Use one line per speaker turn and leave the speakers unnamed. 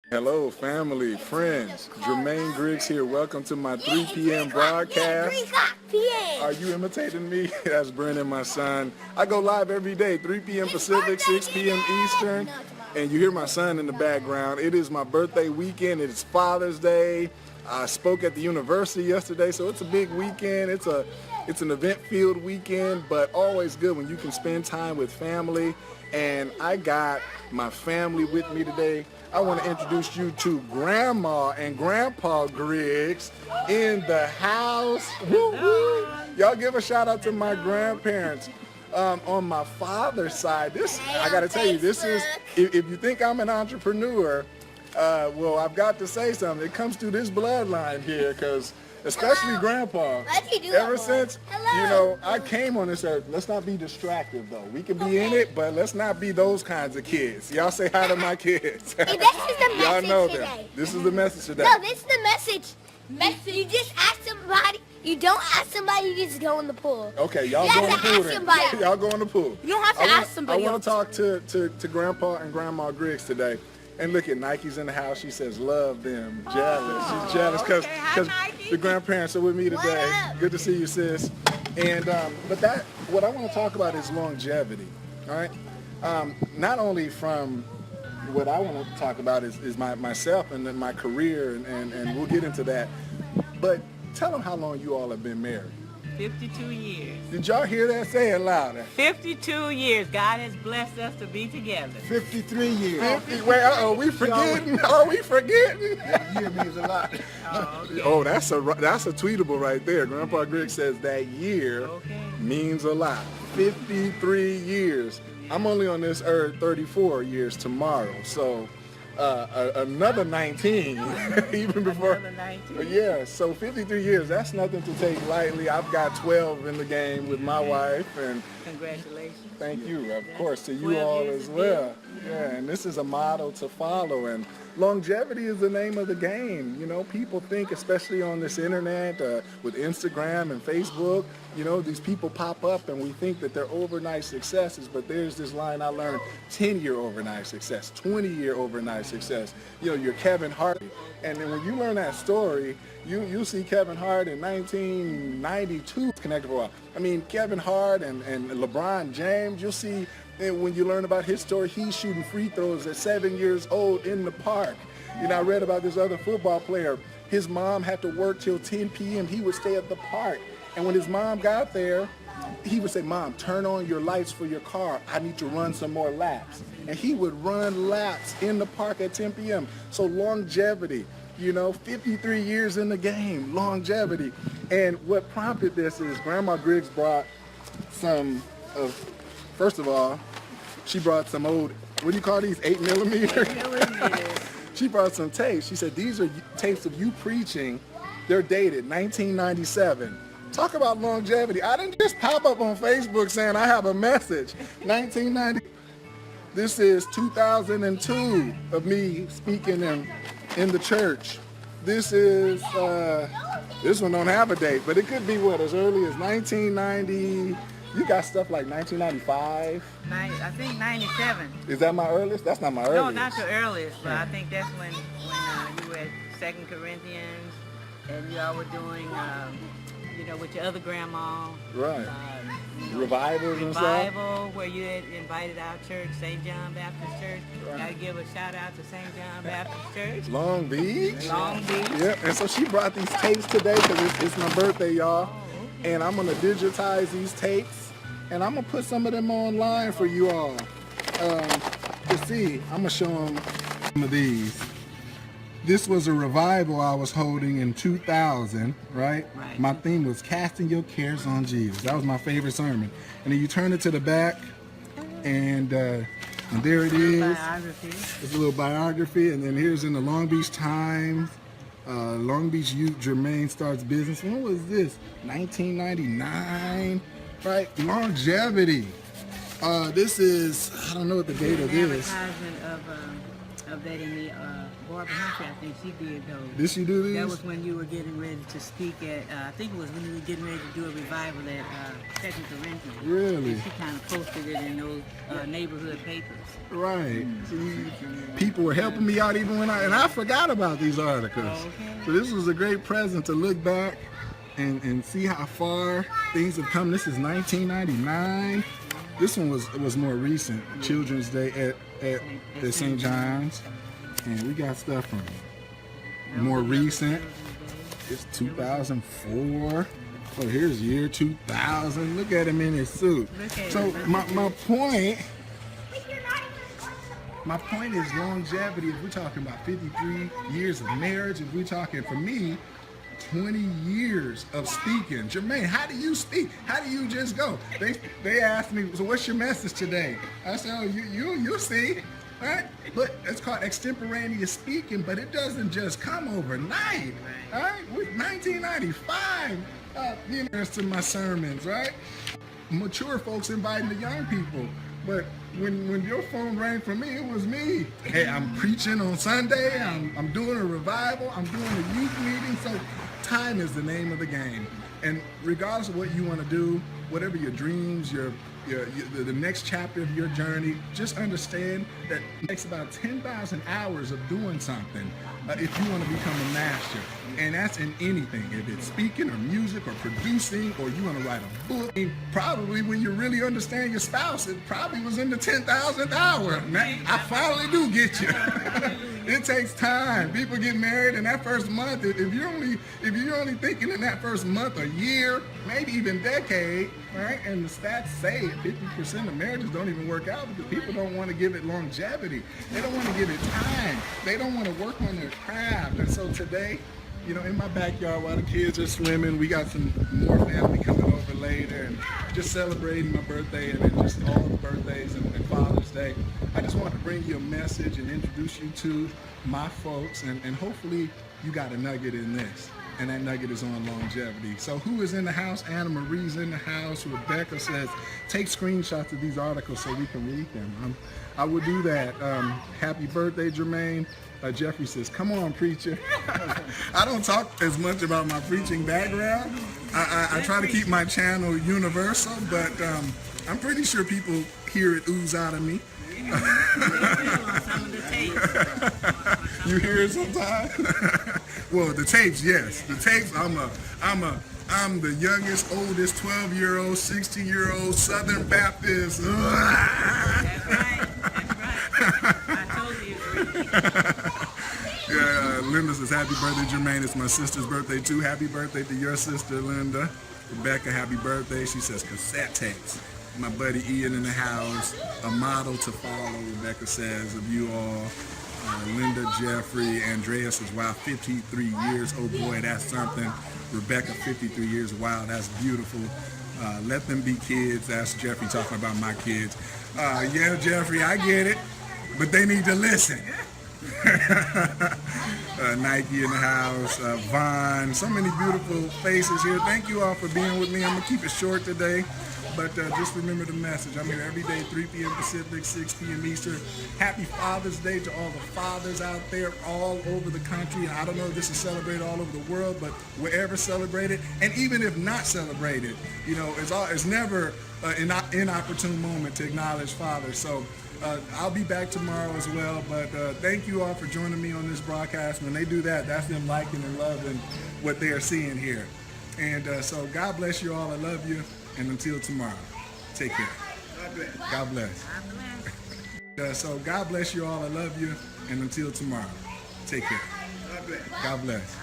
Hello, family, friends. Jermaine Griggs here. Welcome to my 3 p.m. broadcast. Are you imitating me? That's Brennan, my son. I go live every day, 3 p.m. Pacific, 6 p.m. Eastern. And you hear my son in the background. It is my birthday weekend. It is Father's Day. I spoke at the university yesterday, so it's a big weekend. It's an event-filled weekend, but always good when you can spend time with family. And I got my family with me today. I want to introduce you to Grandma and Grandpa Griggs in the house. Woo, woo. Y'all give a shout out to my grandparents. On my father's side, I got to tell you, this is, if you think I'm an entrepreneur, well, I've got to say something. It comes through this bloodline here, because especially Grandpa, ever since, I came on this earth. Let's not be distracted, though. We can be in it, but let's not be those kinds of kids. Y'all say hi to my kids.
Hey, this is the message
Y'all know
today.
them. This is the message today.
No, this is the message. You just ask somebody. You don't ask somebody, you just go in the pool.
Okay, y'all
You
go in the
have to
pool
ask
then.
somebody.
Y'all go in the pool.
You don't have to ask somebody
I want
else.
to talk to Grandpa and Grandma Griggs today. And look at Nike's in the house. She says, love them. Jealous. She's jealous because the grandparents are with me today. Good to see you, sis. And but what I want to talk about is longevity. All right. Not only from what I want to talk about is myself and then my career, and we'll get into that. But tell them how long you all have been married.
52 years.
Did y'all hear that? Say it louder.
52 years. God has blessed us to be together.
53 years.
50, wait, we forgetting? Are we forgetting?
That year means a lot.
Okay.
Oh, that's a tweetable right there. Grandpa Griggs says that year means a lot. 53 years. I'm only on this earth 34 years tomorrow, so another 19 even before.
Another 19.
Yeah, so 53 years, that's nothing to take lightly. I've got 12 in the game with my wife, and
Congratulations.
thank you, of course, to you
12
all
years
as
is
well. Yeah, and this is a model to follow, and longevity is the name of the game. You know, people think, especially on this internet, with Instagram and Facebook, these people pop up and we think that they're overnight successes, but there's this line I learned, 10-year overnight success, 20-year overnight success. You're Kevin Hart, and then when you learn that story, you see Kevin Hart in 1992 connected for a while. I mean, Kevin Hart and LeBron James, you'll see when you learn about his story, he's shooting free throws at 7 years old in the park. I read about this other football player. His mom had to work till 10 p.m. He would stay at the park. And when his mom got there, he would say, Mom, turn on your lights for your car. I need to run some more laps. And he would run laps in the park at 10 p.m. So longevity, 53 years in the game, longevity. And what prompted this is Grandma Griggs brought some of, first of all, she brought some old, what do you call these, 8 millimeter? She brought some tapes. She said, these are tapes of you preaching. They're dated 1997. Talk about longevity. I didn't just pop up on Facebook saying I have a message. 1990. This is 2002 of me speaking in the church. This is, this one don't have a date, but it could be as early as 1990. You got stuff like 1995.
I think 97.
Is that my earliest? That's not my earliest.
No, not the earliest, but I think that's when you were at 2 Corinthians and you all were doing, with your other grandma.
Right. Revivals and stuff.
Revival, where you had invited our church, St. John Baptist Church.
Right.
Got to give a shout out to St. John Baptist Church.
Long Beach.
Long Beach.
Yeah, and so she brought these tapes today because it's my birthday, y'all. And I'm going to digitize these tapes, and I'm going to put some of them online for you all to see. I'm going to show them some of these. This was a revival I was holding in 2000, right?
Right.
My theme was casting your cares on Jesus. That was my favorite sermon. And then you turn it to the back, and there it is.
Biography.
It's a little biography, and then here's in the Long Beach Times. Long Beach Youth, Jermaine starts business. When was this? 1999, right? Longevity. This is, I don't know what the date of this.
Advertisement of of that in the Barbara Humphrey. I think she did those.
Did she do these?
That was when you were getting ready to speak at, I think it was when you were getting ready to do a revival at Second Corinthians.
Really?
And she kind of posted it in those neighborhood papers.
Right. See, people were helping me out even when I forgot about these articles.
Oh, okay.
So this was a great present to look back and see how far things have come. This is 1999. This one was more recent, Children's Day at St. John's. And we got stuff from more recent. It's 2004. Oh, here's year 2000. Look at him in his suit. So my point is longevity. If we're talking about 53 years of marriage, if we're talking, for me, 20 years of speaking. Jermaine, how do you speak? How do you just go? They asked me, so what's your message today? I said, oh, you'll see. Right? But it's called extemporaneous speaking, but it doesn't just come overnight. All right? With 1995, to my sermons, right? Mature folks inviting the young people. But when your phone rang for me, it was me. Hey, I'm preaching on Sunday. I'm doing a revival. I'm doing a youth meeting. So time is the name of the game. And regardless of what you want to do, whatever your dreams, the next chapter of your journey, just understand that it takes about 10,000 hours of doing something if you want to become a master. And that's in anything, if it's speaking or music or producing, or you want to write a book. And probably when you really understand your spouse, it probably was in the 10,000th hour. Now, I finally do get you. It takes time. People get married in that first month. If you're only thinking in that first month, a year, maybe even decade, right? And the stats say 50% of marriages don't even work out because people don't want to give it longevity. They don't want to give it time. They don't want to work on their craft. And so today, in my backyard while the kids are swimming, we got some more family coming over later and just celebrating my birthday and then just all the birthdays and Father's Day. I just want to bring you a message and introduce you to my folks, and hopefully you got a nugget in this. And that nugget is on longevity. So who is in the house? Anna Marie's in the house. Rebecca says, take screenshots of these articles so we can read them. I will do that. Happy birthday, Jermaine. Jeffrey says, come on, preacher. I don't talk as much about my preaching background. I try to keep my channel universal, but I'm pretty sure people hear it ooze out of me. You hear it sometimes? Well, the tapes, yes. The tapes, I'm the youngest, oldest, 12-year-old, 16-year-old Southern Baptist.
That's right. I totally agree.
Yeah, Linda says, happy birthday, Jermaine. It's my sister's birthday, too. Happy birthday to your sister, Linda. Rebecca, happy birthday. She says cassette tapes. My buddy Ian in the house. A model to follow, Rebecca says, of you all. Linda, Jeffrey, Andrea says, wow, 53 years. Oh, boy, that's something. Rebecca, 53 years. Wow, that's beautiful. Let them be kids. That's Jeffrey talking about my kids. Yeah, Jeffrey, I get it. But they need to listen. Nike in the house, Vaughn, so many beautiful faces here. Thank you all for being with me. I'm going to keep it short today, but just remember the message. I'm here every day, 3 p.m. Pacific, 6 p.m. Eastern. Happy Father's Day to all the fathers out there all over the country. And I don't know if this is celebrated all over the world, but wherever celebrated, and even if not celebrated, it's never an inopportune moment to acknowledge fathers. So I'll be back tomorrow as well, but thank you all for joining me on this broadcast. When they do that, that's them liking and loving what they are seeing here. And so God bless you all. I love you. And until tomorrow, take care. God bless. So God bless you all. I love you. And until tomorrow, take care. God bless.